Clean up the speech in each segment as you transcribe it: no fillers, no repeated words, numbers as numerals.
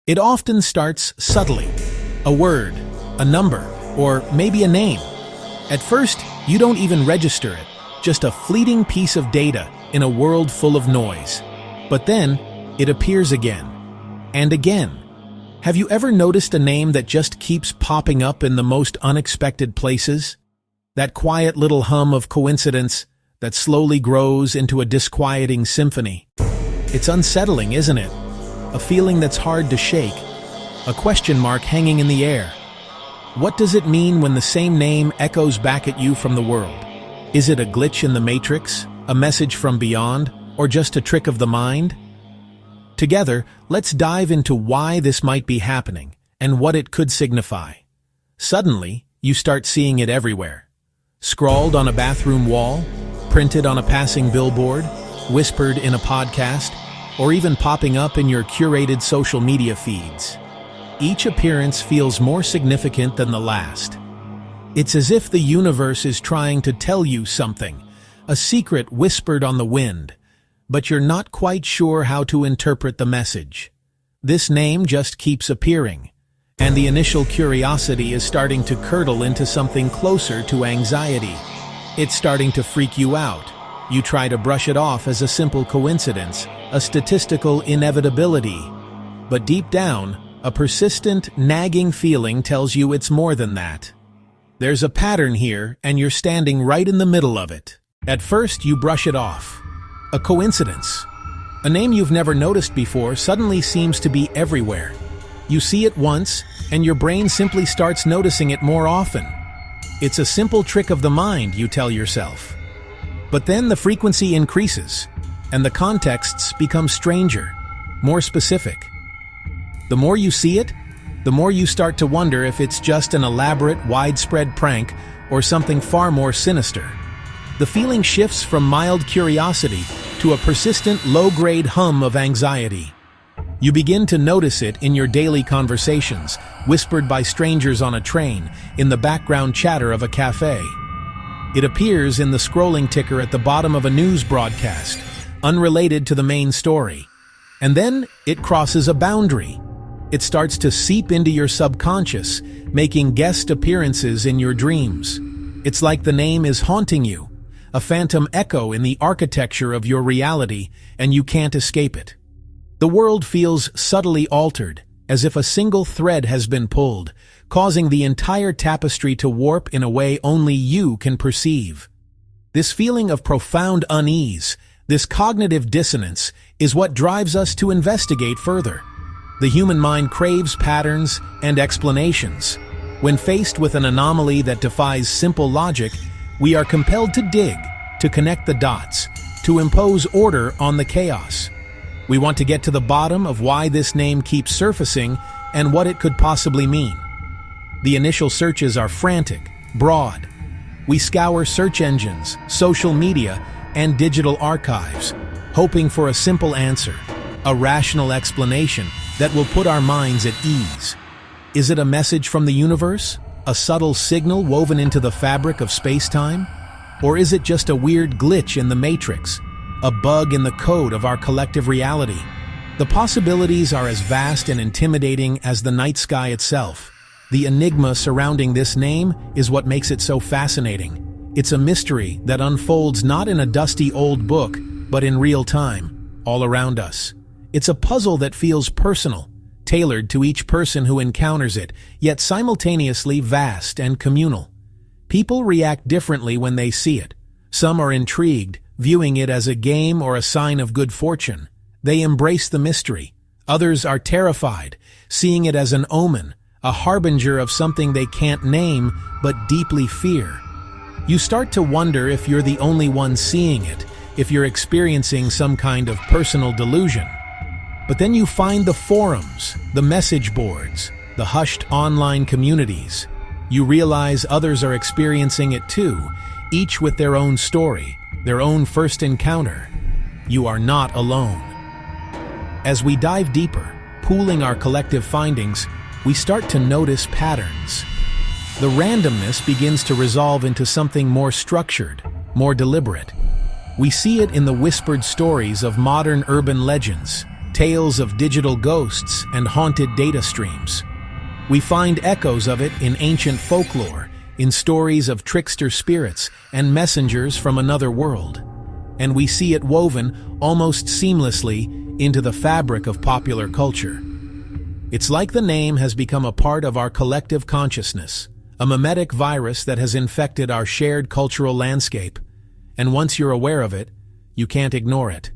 It often starts subtly. A word, a number, or maybe a name. At first, you don't even register it, just a fleeting piece of data in a world full of noise. But then, it appears again, and again. Have you ever noticed a name that just keeps popping up in the most unexpected places? That quiet little hum of coincidence that slowly grows into a disquieting symphony. It's unsettling, isn't it? A feeling that's hard to shake, a question mark hanging in the air. What does it mean when the same name echoes back at you from the world? Is it a glitch in the matrix, a message from beyond, or just a trick of the mind? Together, let's dive into why this might be happening and what it could signify. Suddenly, you start seeing it everywhere. Scrawled on a bathroom wall, printed on a passing billboard, whispered in a podcast, or even popping up in your curated social media feeds. Each appearance feels more significant than the last. It's as if the universe is trying to tell you something, a secret whispered on the wind, but you're not quite sure how to interpret the message. This name just keeps appearing, and the initial curiosity is starting to curdle into something closer to anxiety. It's starting to freak you out. You try to brush it off as a simple coincidence, a statistical inevitability. But deep down, a persistent, nagging feeling tells you it's more than that. There's a pattern here, and you're standing right in the middle of it. At first, you brush it off. A coincidence. A name you've never noticed before suddenly seems to be everywhere. You see it once, and your brain simply starts noticing it more often. It's a simple trick of the mind, you tell yourself. But then the frequency increases, and the contexts become stranger, more specific. The more you see it, the more you start to wonder if it's just an elaborate, widespread prank or something far more sinister. The feeling shifts from mild curiosity to a persistent, low-grade hum of anxiety. You begin to notice it in your daily conversations, whispered by strangers on a train, in the background chatter of a cafe. It appears in the scrolling ticker at the bottom of a news broadcast, unrelated to the main story. And then it crosses a boundary. It starts to seep into your subconscious, making guest appearances in your dreams. It's like the name is haunting you, a phantom echo in the architecture of your reality, and you can't escape it. The world feels subtly altered, as if a single thread has been pulled, causing the entire tapestry to warp in a way only you can perceive. This feeling of profound unease, this cognitive dissonance, is what drives us to investigate further. The human mind craves patterns and explanations. When faced with an anomaly that defies simple logic, we are compelled to dig, to connect the dots, to impose order on the chaos. We want to get to the bottom of why this name keeps surfacing and what it could possibly mean. The initial searches are frantic, broad. We scour search engines, social media, and digital archives, hoping for a simple answer, a rational explanation that will put our minds at ease. Is it a message from the universe? A subtle signal woven into the fabric of space-time? Or is it just a weird glitch in the matrix, a bug in the code of our collective reality? The possibilities are as vast and intimidating as the night sky itself. The enigma surrounding this name is what makes it so fascinating. It's a mystery that unfolds not in a dusty old book, but in real time, all around us. It's a puzzle that feels personal, tailored to each person who encounters it, yet simultaneously vast and communal. People react differently when they see it. Some are intrigued, viewing it as a game or a sign of good fortune. They embrace the mystery. Others are terrified, seeing it as an omen, a harbinger of something they can't name but deeply fear. You start to wonder if you're the only one seeing it, if you're experiencing some kind of personal delusion. But then you find the forums, the message boards, the hushed online communities. You realize others are experiencing it too, each with their own story, their own first encounter. You are not alone. As we dive deeper, pooling our collective findings, we start to notice patterns. The randomness begins to resolve into something more structured, more deliberate. We see it in the whispered stories of modern urban legends, tales of digital ghosts and haunted data streams. We find echoes of it in ancient folklore, in stories of trickster spirits and messengers from another world. And we see it woven almost seamlessly into the fabric of popular culture. It's like the name has become a part of our collective consciousness, a mimetic virus that has infected our shared cultural landscape. And once you're aware of it, you can't ignore it.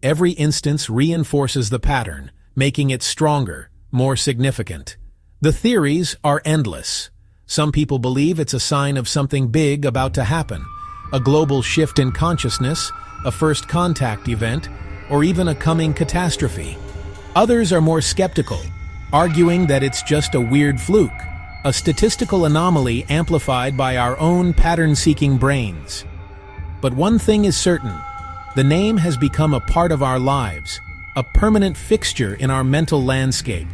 Every instance reinforces the pattern, making it stronger, more significant. The theories are endless. Some people believe it's a sign of something big about to happen, a global shift in consciousness, a first contact event, or even a coming catastrophe. Others are more skeptical, arguing that it's just a weird fluke, a statistical anomaly amplified by our own pattern-seeking brains. But one thing is certain, the name has become a part of our lives, a permanent fixture in our mental landscape.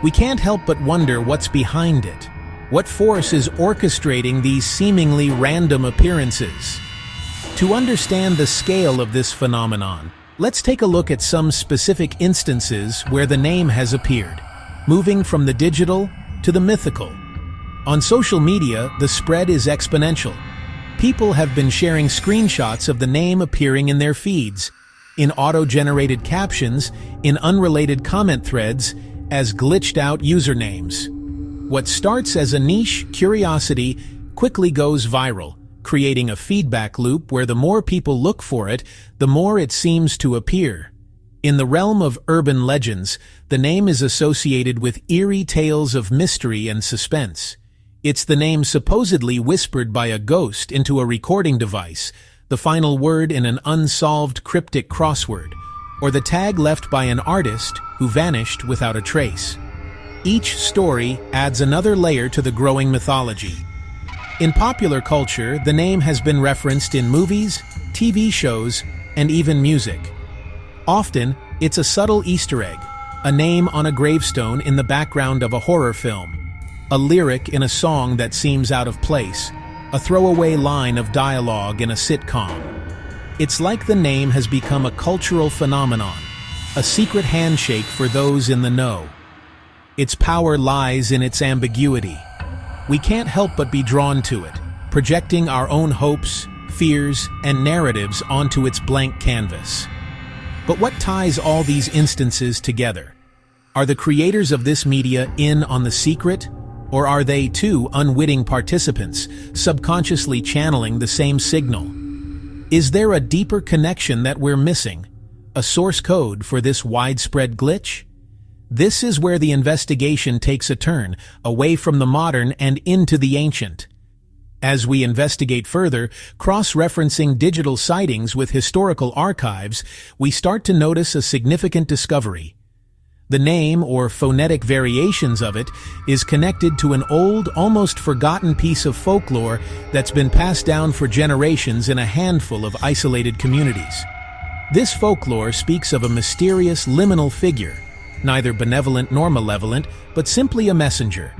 We can't help but wonder what's behind it. What force is orchestrating these seemingly random appearances? To understand the scale of this phenomenon, let's take a look at some specific instances where the name has appeared, moving from the digital to the mythical. On social media, the spread is exponential. People have been sharing screenshots of the name appearing in their feeds, in auto-generated captions, in unrelated comment threads, as glitched-out usernames. What starts as a niche curiosity quickly goes viral, creating a feedback loop where the more people look for it, the more it seems to appear. In the realm of urban legends, the name is associated with eerie tales of mystery and suspense. It's the name supposedly whispered by a ghost into a recording device, the final word in an unsolved cryptic crossword, or the tag left by an artist who vanished without a trace. Each story adds another layer to the growing mythology. In popular culture, the name has been referenced in movies, TV shows, and even music. Often, it's a subtle Easter egg, a name on a gravestone in the background of a horror film, a lyric in a song that seems out of place, a throwaway line of dialogue in a sitcom. It's like the name has become a cultural phenomenon, a secret handshake for those in the know. Its power lies in its ambiguity. We can't help but be drawn to it, projecting our own hopes, fears, and narratives onto its blank canvas. But what ties all these instances together? Are the creators of this media in on the secret? Or are they, too, unwitting participants, subconsciously channeling the same signal? Is there a deeper connection that we're missing? A source code for this widespread glitch? This is where the investigation takes a turn, away from the modern and into the ancient. As we investigate further, cross-referencing digital sightings with historical archives, we start to notice a significant discovery. The name, or phonetic variations of it, is connected to an old, almost forgotten piece of folklore that's been passed down for generations in a handful of isolated communities. This folklore speaks of a mysterious liminal figure, neither benevolent nor malevolent, but simply a messenger.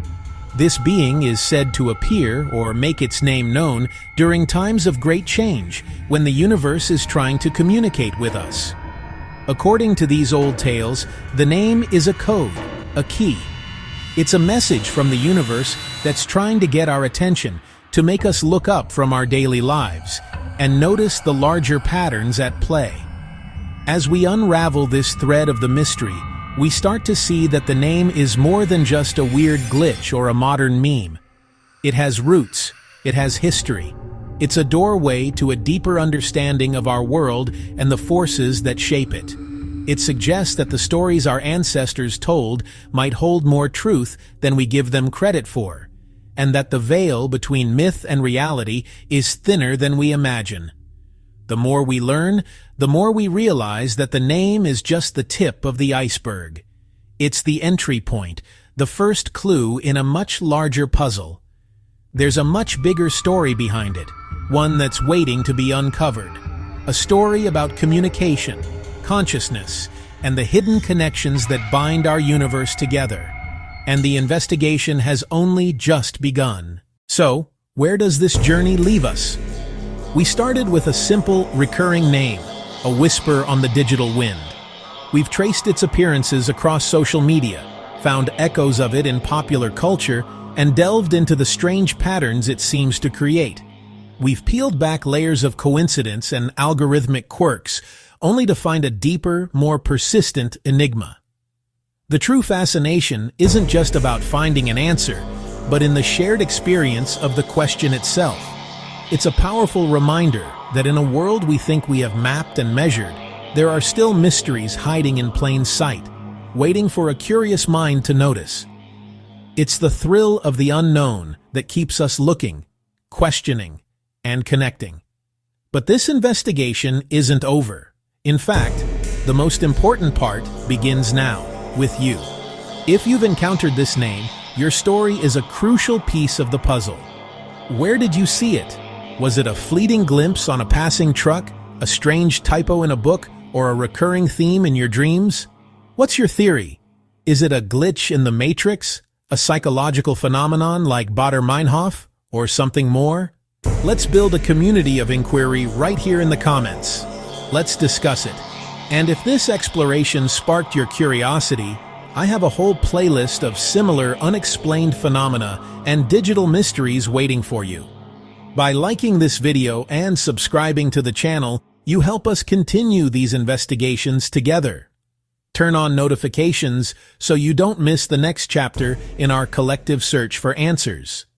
This being is said to appear or make its name known during times of great change, when the universe is trying to communicate with us. According to these old tales, the name is a code, a key. It's a message from the universe that's trying to get our attention, to make us look up from our daily lives and notice the larger patterns at play. As we unravel this thread of the mystery, we start to see that the name is more than just a weird glitch or a modern meme. It has roots, it has history. It's a doorway to a deeper understanding of our world and the forces that shape it. It suggests that the stories our ancestors told might hold more truth than we give them credit for, and that the veil between myth and reality is thinner than we imagine. The more we learn, the more we realize that the name is just the tip of the iceberg. It's the entry point, the first clue in a much larger puzzle. There's a much bigger story behind it, one that's waiting to be uncovered. A story about communication, consciousness, and the hidden connections that bind our universe together. And the investigation has only just begun. So, where does this journey leave us? We started with a simple, recurring name, a whisper on the digital wind. We've traced its appearances across social media, found echoes of it in popular culture, and delved into the strange patterns it seems to create. We've peeled back layers of coincidence and algorithmic quirks, only to find a deeper, more persistent enigma. The true fascination isn't just about finding an answer, but in the shared experience of the question itself. It's a powerful reminder that in a world we think we have mapped and measured, there are still mysteries hiding in plain sight, waiting for a curious mind to notice. It's the thrill of the unknown that keeps us looking, questioning, and connecting. But this investigation isn't over. In fact, the most important part begins now, with you. If you've encountered this name, your story is a crucial piece of the puzzle. Where did you see it? Was it a fleeting glimpse on a passing truck, a strange typo in a book, or a recurring theme in your dreams? What's your theory? Is it a glitch in the Matrix, a psychological phenomenon like Bader-Meinhof, or something more? Let's build a community of inquiry right here in the comments. Let's discuss it. And if this exploration sparked your curiosity, I have a whole playlist of similar unexplained phenomena and digital mysteries waiting for you. By liking this video and subscribing to the channel, you help us continue these investigations together. Turn on notifications so you don't miss the next chapter in our collective search for answers.